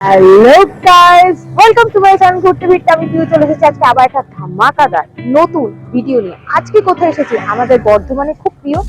Hello guys, welcome to my channel ঘুরতে ফিরতে। আমি ভিউ চলে এসেছি আজকে আবার একটা ধামাকাদার নতুন ভিডিও নিয়ে। আজকে কোথায় এসেছি? আমাদের বর্ধমানে খুব প্রিয়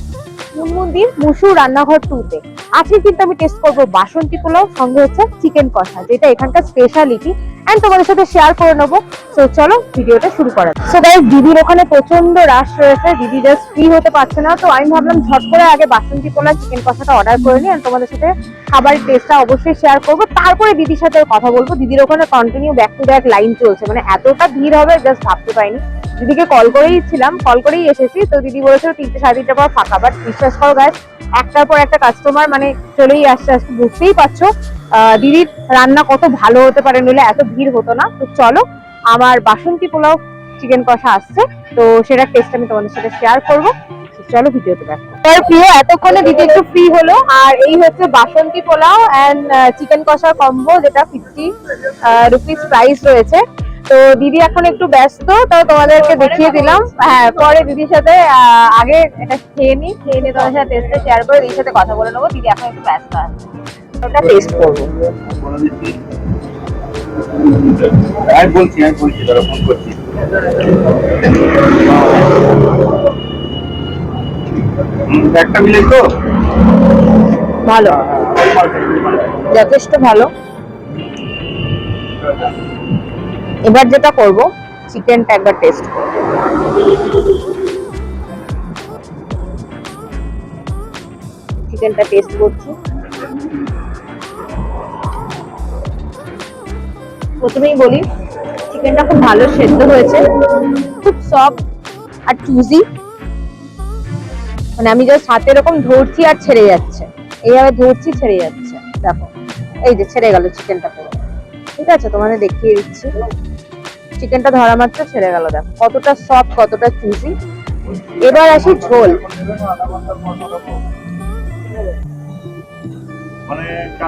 মন্দির মুসুর রান্নাঘর 2 তে। আজকে কিন্তু আমি টেস্ট করবো বাসন্তী পোলাও, সঙ্গে হচ্ছে চিকেন কষা, যেটা এখানকার স্পেশালিটি, এন্ড তোমাদের সাথে শেয়ার করে নেবো। সো চলো ভিডিওটা শুরু করা যাক। সো গাইস, দিদির ওখানে প্রচন্ড রাশ রয়েছে, দিদি জাস্ট ফ্রি হতে পারছে না, তো আমি ভাবলাম ঝট করে আগে বাসন্তী পোলাও চিকেন কষাটা অর্ডার করে নিই, আর তোমাদের সাথে খাবারের টেস্টটা অবশ্যই শেয়ার করবো। তারপরে দিদির সাথে কথা বলবো। দিদির ওখানে continue back to back line চলছে, মানে এতটা ভিড় হবে জাস্ট ভাবতে পারিনি। দিদিকে কল করেই এসেছি, তো দিদি বলেছিল 3টে সাড়ে 3টের পর ফাঁকা। বাট বিশ্বাস করো গাইস, একটার পর একটা কাস্টমার মানে চলেই আসছে। বুঝতেই পারছো দিদির রান্না কত ভালো হতে পারে, নইলে এত ভিড় হতো না। তো চলো, আমার বাসন্তী পোলাও চিকেন কষা আসছে, তো সেটার টেস্ট আমি তোমাদের সাথে শেয়ার করবো। চলো ভিডিওতে দেখো। প্রিয়, এতক্ষণে দিদি একটু ফ্রি হলো, আর এই হচ্ছে বাসন্তী পোলাও এন্ড চিকেন কষার কম্বো, যেটা 50 রুপিস প্রাইস রয়েছে। তো দিদি এখন একটু ব্যস্ত, তো তোমাদেরকে দেখিয়ে দিলাম। হ্যাঁ, পরে দিদির সাথে আগে এটা খেয়ে নিয়ে তোমাদের সাথে টেস্টে শেয়ার করে দিদির সাথে কথা বলে নেবো। দিদি এখন একটু ব্যস্ত আছে, ওটা টেস্ট করবো। আমি বলছি তারা ফোন করছি। একটা মিলে তো ভালো, যথেষ্ট ভালো। এবার যেটা করব, চিকেনটা একবার টেস্ট করব। চিকেনটা টেস্ট করছি। প্রথমেই বলি, চিকেনটা খুব ভালো সেদ্ধ হয়েছে, খুব সফট আর চুজি। মানে আমি জাস্ট হাতে এরকম ধরছি আর ছেড়ে যাচ্ছে, এইভাবে ধরছি ছেড়ে যাচ্ছে। দেখো, এই যে ছেড়ে গেল চিকেনটা পুরো। ঠিক আছে, তোমাদের দেখিয়ে দিচ্ছি। চিকেনটা ধরা মাত্র ছেড়ে গেল, দেখো কতটা সফট, কতটা চুজি। এবার আসি ঝোল।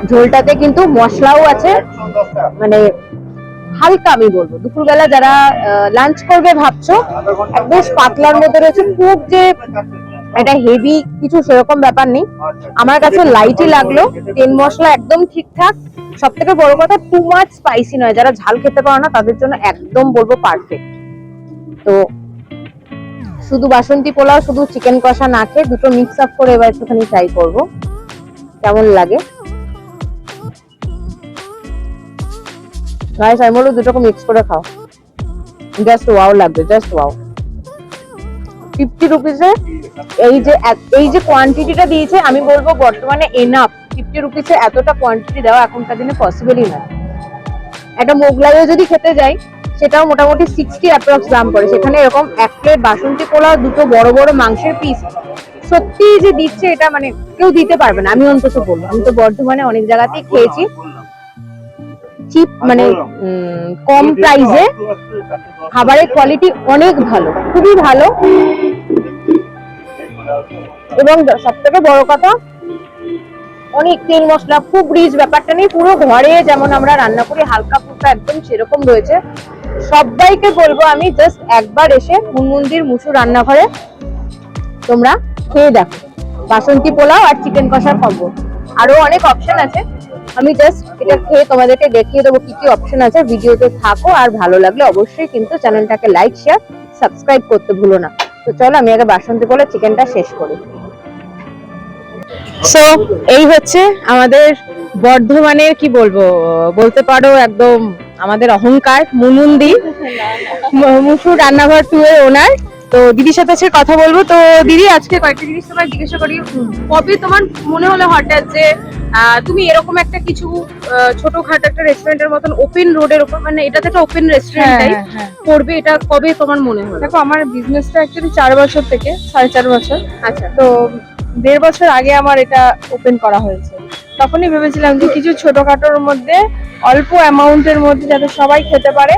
ঝোলটাতে কিন্তু মশলাও আছে, মানে হালকা, আমি বলবো দুপুরবেলা যারা লাঞ্চ করবে ভাবছো, একদম পাতলার মধ্যে রয়েছে। খুব যে এটা হেভি কিছু সেরকম ব্যাপার নেই, আমার কাছে লাইটই লাগলো। তেল মশলা একদম ঠিকঠাক। সব থেকে বড় কথা, টু মাচ স্পাইসি নয়। যারা ঝাল খেতে পারো না তাদের জন্য একদম বলবো পারফেক্ট। তো শুধু বাসন্তী পোলাও, শুধু চিকেন কষা না খেয়ে দুটো মিক্স আপ করে এবার একটুখানি ট্রাই করবো কেমন লাগে। গাইস, আমি বলবো দুটোকে মিক্স করে খাও, জাস্ট ওয়াও লাগবে, জাস্ট ওয়াও। 50 রুপিসে এই যে কোয়ান্টিটিটা দিয়েছে, আমি বলবো বর্তমানে এনাফ। 50 রুপিসে এতটা কোয়ান্টিটি দেওয়া এখনকার দিনে পসিবলই না। একটা মোগলাইও যদি খেতে যাই, সেটাও মোটামুটি 60 অ্যাপ্রক্স দাম পড়ে। সেখানে এরকম এক প্লেট বাসন্তী পোলাও, দুটো বড় বড় মাংসের পিস, সত্যি যে দিচ্ছে, এটা মানে কেউ দিতে পারবে না, আমি অন্তত বলবো। আমি তো বর্ধমানে অনেক জায়গাতেই খেয়েছি, চিপ মানে কম প্রাইসে খাবারের কোয়ালিটি অনেক ভালো, খুবই ভালো। এবং সব থেকে বড় কথা, অনেক তেল মশলা, খুব রিচ ব্যাপারটা নেই। পুরো ঘরে যেমন আমরা রান্না করি হালকা ফুলকা, একদম সেরকম রয়েছে। সবাইকে বলবো আমি, জাস্ট একবার এসে মন্দির মুসুর রান্নাঘরে তোমরা খেয়ে দেখো বাসন্তী পোলাও আর চিকেন কষার কম্বো। আরো অনেক অপশন আছে, আমি জাস্ট এটা খেয়ে তোমাদেরকে দেখিয়ে দেবো কি কি অপশন আছে। ভিডিওতে থাকো, আর ভালো লাগলে অবশ্যই কিন্তু চ্যানেলটাকে লাইক, শেয়ার, সাবস্ক্রাইব করতে ভুলো না। তো চলো, আমি আগে বাসন্তী পোলাও চিকেনটা শেষ করি। সো এই হচ্ছে আমাদের বর্ধমানের, কি বলবো, বলতে পারো একদম আমাদের অহংকার, মুনুন্দি মুসুর রান্নাঘর 2 এর ওনার। তো দিদির সাথে আজকে কথা বলবো। তো দিদি, আজকে কয়েকটা জিনিস তোমার জিজ্ঞাসা করি। কবে তোমার মনে হলো হঠাৎ যে তুমি এরকম একটা কিছু ছোটখাটো একটা রেস্টুরেন্টের মতন ওপেন রোডের উপর, মানে এটাতে একটা ওপেন রেস্টুরেন্টটাই করবে, এটা কবে তোমার মনে হলো? দেখো, আমার বিজনেসটা অ্যাকচুয়ালি 4 বছর থেকে 4.5 বছর। আচ্ছা। তো 1.5 বছর আগে আমার এটা ওপেন করা হয়েছে। তখনই ভেবেছিলাম যে কিছু ছোটখাটোর মধ্যে, অল্প অ্যামাউন্টের মধ্যে, যাতে সবাই খেতে পারে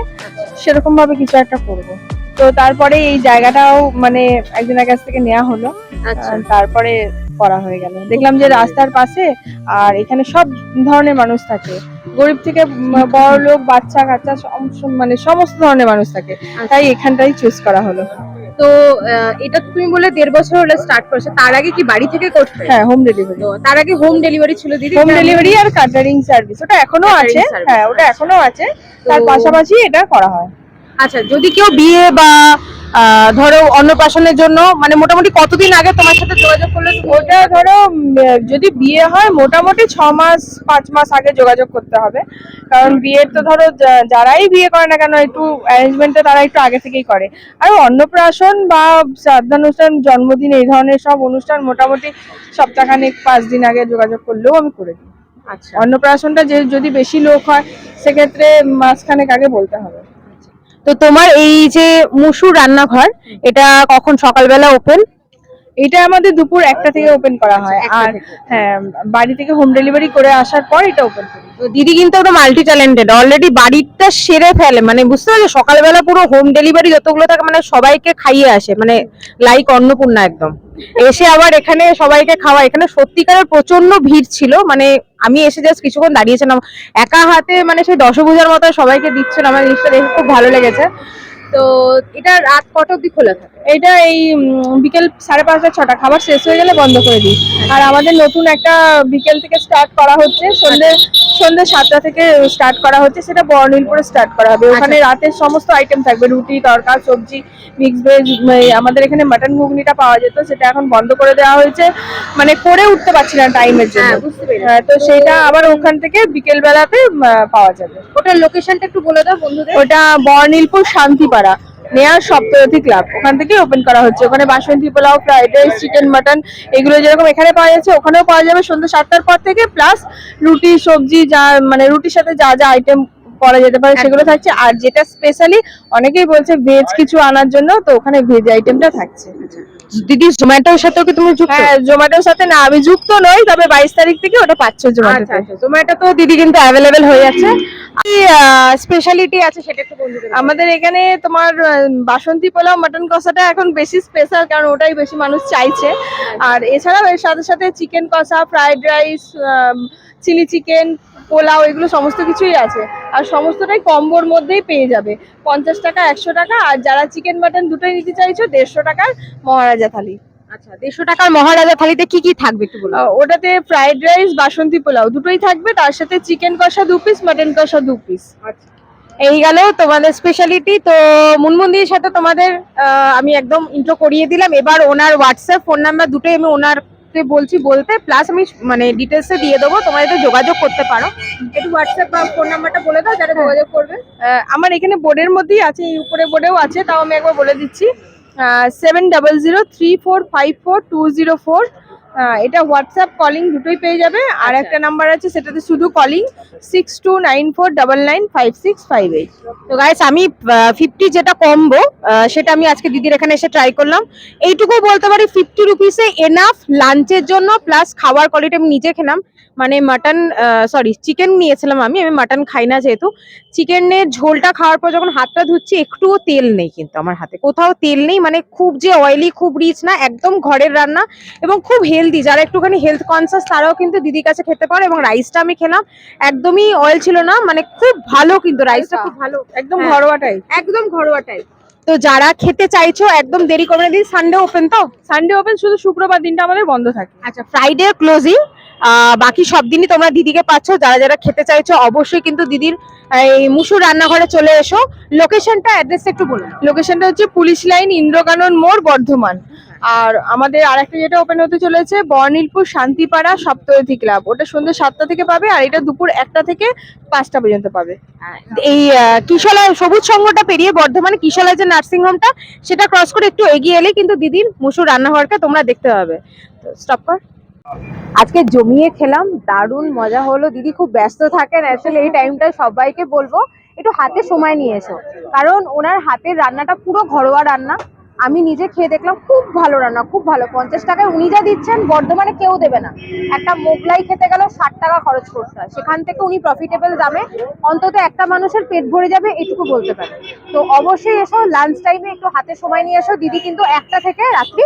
সেরকম ভাবে কিছু একটা করব। তো তারপরে এই জায়গাটাও মানে একজনের কাছ থেকে নেওয়া হলো। তারপরে করা হয়ে গেল। দেখলাম যে রাস্তার পাশে, আর এখানে সব ধরনের মানুষ থাকে, গরিব থেকে বড় লোক, বাচ্চা কাচ্চা, মানে সমস্ত ধরনের মানুষ থাকে, তাই এখানটাই চুজ করা হলো। তো এটা তো তুমি বলে 1.5 বছর হলে স্টার্ট করেছো, তার আগে কি বাড়ি থেকে করতে? হ্যাঁ, হোম ডেলিভারি। তো তার আগে হোম ডেলিভারি ছিল দিদি? হোম ডেলিভারি আর ক্যাটারিং সার্ভিস ওটা এখনো আছে। Catering service, হ্যাঁ, ওটা আচ্ছা। এখনো আছে। তার তো- পাশাপাশি এটা করা হয়। আচ্ছা, যদি কেউ বিয়ে বা ধরো অন্নপ্রাশনের জন্য মানে মোটামুটি কতদিন আগে তোমার সাথে যোগাযোগ করলে ওটা ধরো যদি বিয়ে হয় মোটামুটি 6 মাস 5 মাস আগে যোগাযোগ করতে হবে, কারণ বিয়ের তো ধরো যারাই বিয়ে করে না কেন একটু অ্যারেঞ্জমেন্টটা তারা একটু আগে থেকেই করে। আর অন্নপ্রাশন বা শ্রাদ্ধানুষ্ঠান, জন্মদিন, এই ধরনের সব অনুষ্ঠান মোটামুটি সপ্তাহখানেক 5 দিন আগে যোগাযোগ করলেও আমি করে দিই। আচ্ছা, অন্নপ্রাশনটা যদি বেশি লোক হয় সেক্ষেত্রে মাসখানেক আগে বলতে হবে। তো তোমার এই যে মুসুর রান্নাঘর, এটা কখন সকালবেলা ওপেন? এটা আমাদের দুপুর 1টা থেকে ওপেন করা হয়। একটা আর থেকে। হ্যাঁ, বাড়ি থেকে হোম ডেলিভারি করে আসার পর এটা ওপেন করি। তো দিদি কিন্তু একটা মাল্টি ট্যালেন্টেড, অলরেডি বাড়িটা সেরে ফেলে, মানে বুঝতে পারছো, সকালবেলা পুরো হোম ডেলিভারি যতগুলো থাকে মানে সবাইকে খাইয়ে আসে, মানে লাইক অন্নপূর্ণা একদম। এসে আবার এখানে সবাইকে খাওয়া, এখানে সত্যিকারের প্রচন্ড ভিড় ছিল, মানে আমি এসে জাস্ট কিছুক্ষণ দাঁড়িয়েছিলাম, একা হাতে মানে সেই দশভুজার মতো সবাইকে দিচ্ছিল, আমার জিনিসটা দেখে খুব ভালো লেগেছে। তো এটা রাত কটা অব্দি খোলা থাকে? এটা এই বিকেল 5:30 6টা খাবার শেষ হয়ে গেলে বন্ধ করে দিই। আর আমাদের নতুন একটা বিকেল থেকে স্টার্ট করা হচ্ছে, সন্ধ্যে 7টা থেকে স্টার্ট করা হচ্ছে, সেটা বর্ণিলপুরে স্টার্ট করা হবে। ওখানে রাতের সমস্ত আইটেম থাকবে, রুটি, তড়কা, সবজি, মিক্স ভেজ। আমাদের এখানে মাটন ঘুগনিটা পাওয়া যেত, সেটা এখন বন্ধ করে দেওয়া হয়েছে, মানে করে উঠতে পারছি না টাইমের জন্য। হ্যাঁ, বুঝতে পেরেছি। তো সেটা আবার ওখান থেকে বিকেল বেলাতে পাওয়া যাবে। ওটার লোকেশনটা একটু বলে দাও বন্ধুদের। ওটা বর্ণিলপুর শান্তিপাড়া নেয়ার সপ্তরথী ক্লাব, ওখান থেকে ওপেন করা হচ্ছে। ওখানে basanti pulao, fried rice, chicken, mutton এগুলো যেরকম এখানে পাওয়া যাচ্ছে ওখানেও পাওয়া যাবে সন্ধ্যে 7টার পর থেকে। প্লাস রুটি, সবজি, যা মানে রুটির সাথে যা যা আইটেম করা যেতে পারে সেগুলো থাকছে। আর যেটা স্পেশালি অনেকেই বলছে ভেজ কিছু আনার জন্য, তো ওখানে ভেজ আইটেমটা থাকছে। দিদি জোম্যাটোর সাথেও কি তুমি যুক্ত? হ্যাঁ, জোম্যাটোর সাথে না আমি যুক্ত নই, তবে 22 তারিখ থেকে ওটা পাচ্ছ জোম্যাটোতে। জোম্যাটো তো দিদি কিন্তু অ্যাভেলেবেল হয়ে যাচ্ছে। কি স্পেশালিটি আছে সেটা একটু বন্ধুদের বলো। আমাদের এখানে তোমার বাসন্তী পোলাও, মাটন কষাটা এখন বেশি স্পেশাল, কারণ ওটাই বেশি মানুষ চাইছে। আর এছাড়াও এর সাথে সাথে চিকেন কষা, fried rice, chilli chicken, pulao, এগুলো সমস্ত কিছুই আছে। আর সমস্তটাই কম্বোর মধ্যেই পেয়ে যাবে, 50 টাকা, 100 টাকা। আর যারা চিকেন মাটন দুটোই নিতে চাইছো 150 টাকার মহারাজা থালি। আচ্ছা, 150 টাকার মহারাজা থালিতে কি কি থাকবে একটু বলো। ওটাতে ফ্রাইড রাইস, বাসন্তী পোলাও দুটোই থাকবে, তার সাথে চিকেন কষা 2 পিস, মাটন কষা 2 পিস। এই গেল তোমাদের স্পেশালিটি। তো মুনমুনদির সাথে তোমাদের আমি একদম ইন্ট্রো করিয়ে দিলাম। এবার ওনার হোয়াটসঅ্যাপ, ফোন নাম্বার দুটোই আমি ওনারকে বলছি বলতে, প্লাস আমি মানে ডিটেলসে দিয়ে দেবো, তোমরা এতে যোগাযোগ করতে পারো। একটু হোয়াটসঅ্যাপ বা ফোন নাম্বারটা বলে দাও যারা যোগাযোগ করবে। আমার এখানে বোর্ডের মধ্যেই আছে, এই উপরে বোর্ডেও আছে, তাও আমি একবার বলে দিচ্ছি। 7003454204। এটা হোয়াটসঅ্যাপ, কলিং দুটোই পেয়ে যাবে। আর আচ্ছা। একটা নাম্বার আছে, সেটাতে শুধু কলিং, 6294995658। তো গাইস, আমি 50 যেটা কম্বো সেটা আমি আজকে দিদির এখানে এসে ট্রাই করলাম। এইটুকু বলতে পারি 50 রুপিসে এনাফ লাঞ্চের জন্য, প্লাস খাবার কোয়ালিটি আমি নিজে খেলাম, মানে মাটন চিকেন নিয়েছিলাম আমি মাটন খাই না যেহেতু। চিকেনের ঝোলটা খাওয়ার পর যখন হাতটা ধুচ্ছি একটুও তেল নেই, কিন্তু আমার হাতে কোথাও তেল নেই, মানে খুব যে অয়েলি, খুব রিচ না, একদম ঘরের রান্না এবং খুব হেলদি। যারা একটুখানি হেলথ কনসিয়াস তারাও কিন্তু দিদির কাছে খেতে পারে। এবং রাইসটা আমি খেলাম, একদমই অয়েল ছিল না, মানে খুব ভালো, কিন্তু রাইসটা খুব ভালো, একদম হ্যাঁ। ঘরোয়া টাইপ। একদম ঘরোয়া টাইপ। তো যারা খেতে চাইছো একদম দেরি করবে না দিদি। সানডে ওপেন তো? সানডে ওপেন, শুধু শুক্রবার দিনটা আমাদের বন্ধ থাকে। আচ্ছা, ফ্রাইডে ক্লোজিং, বাকি সব দিনই তোমরা দিদিকে পাচ্ছ। যারা যারা খেতে চাইছো অবশ্যই কিন্তু দিদির এই মুসুর রান্নাঘরে চলে এসো। লোকেশনটা, অ্যাড্রেসটা একটু বলুন। লোকেশনটা হচ্ছে পুলিশ লাইন, ইন্দ্রকানন মোড়, বর্ধমান। আর আমাদের আরেকটা যেটা ওপেন হতে চলেছে বর্ণিলপুর শান্তিপাড়া সপ্তরথী ক্লাব, ওটা সন্ধ্যে 7টা থেকে পাবে। আর এটা দুপুর 1টা থেকে 5টা পর্যন্ত পাবে। এই কিশলয় সবুজ সংঘটা পেরিয়ে বর্ধমানে কিশলয় যে নার্সিং হোমটা, সেটা ক্রস করে একটু এগিয়ে এলে কিন্তু দিদির মুসুর রান্নাঘরটা তোমরা দেখতে পাবে। তো স্টপ কর। আজকে জমিয়ে খেলাম, দারুণ মজা হলো। দিদি খুব ব্যস্ত থাকেন, আসলে এই টাইমটা সবাইকে বলবো একটু হাতে সময় নিয়ে এসো, কারণ ওনার হাতের রান্নাটা পুরো ঘরোয়া রান্না। আমি নিজে খেয়ে দেখলাম, খুব ভালো রান্না, খুব ভালো। 50 টাকায় উনি যা দিচ্ছেন বর্ধমানে কেউ দেবে না। একটা মোগলাই খেতে গেলেও 60 টাকা খরচ করতে হয়, সেখান থেকে উনি প্রফিটেবল দামে অন্তত একটা মানুষের পেট ভরে যাবে এটুকু বলতে পারে। তো অবশ্যই এসো, লাঞ্চ টাইমে একটু হাতে সময় নিয়ে এসো। দিদি কিন্তু 1টা থেকে রাত্রি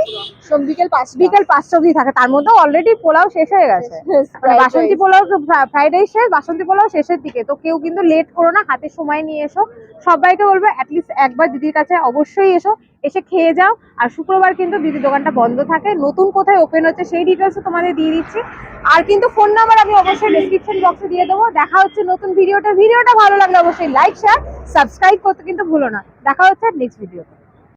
বিকেল 5টা অবধি থাকে, তার মধ্যে অলরেডি পোলাও শেষ হয়ে গেছে। মানে বাসন্তী পোলাও, ফ্রাইড রাইস শেষ, বাসন্তী পোলাও শেষের দিকে। তো কেউ কিন্তু লেট করো না, হাতে সময় নিয়ে এসো। সবাইকে বলবো অ্যাটলিস্ট একবার দিদির কাছে অবশ্যই এসো। এসে খেয়ে যাও। আর শুক্রবার কিন্তু দিদি দোকানটা বন্ধ থাকে। নতুন কোথায় ওপেন হচ্ছে সেই ডিটেলসও তোমাদের দিয়ে দিচ্ছি। আর কিন্তু ফোন নাম্বার আমি অবশ্যই ডেসক্রিপশন বক্সে দিয়ে দেবো। দেখা হচ্ছে নতুন ভিডিওটা ভালো লাগলে অবশ্যই লাইক শেয়ার সাবস্ক্রাইব করতে কিন্তু ভুলো না। দেখা হচ্ছে নেক্সট ভিডিও।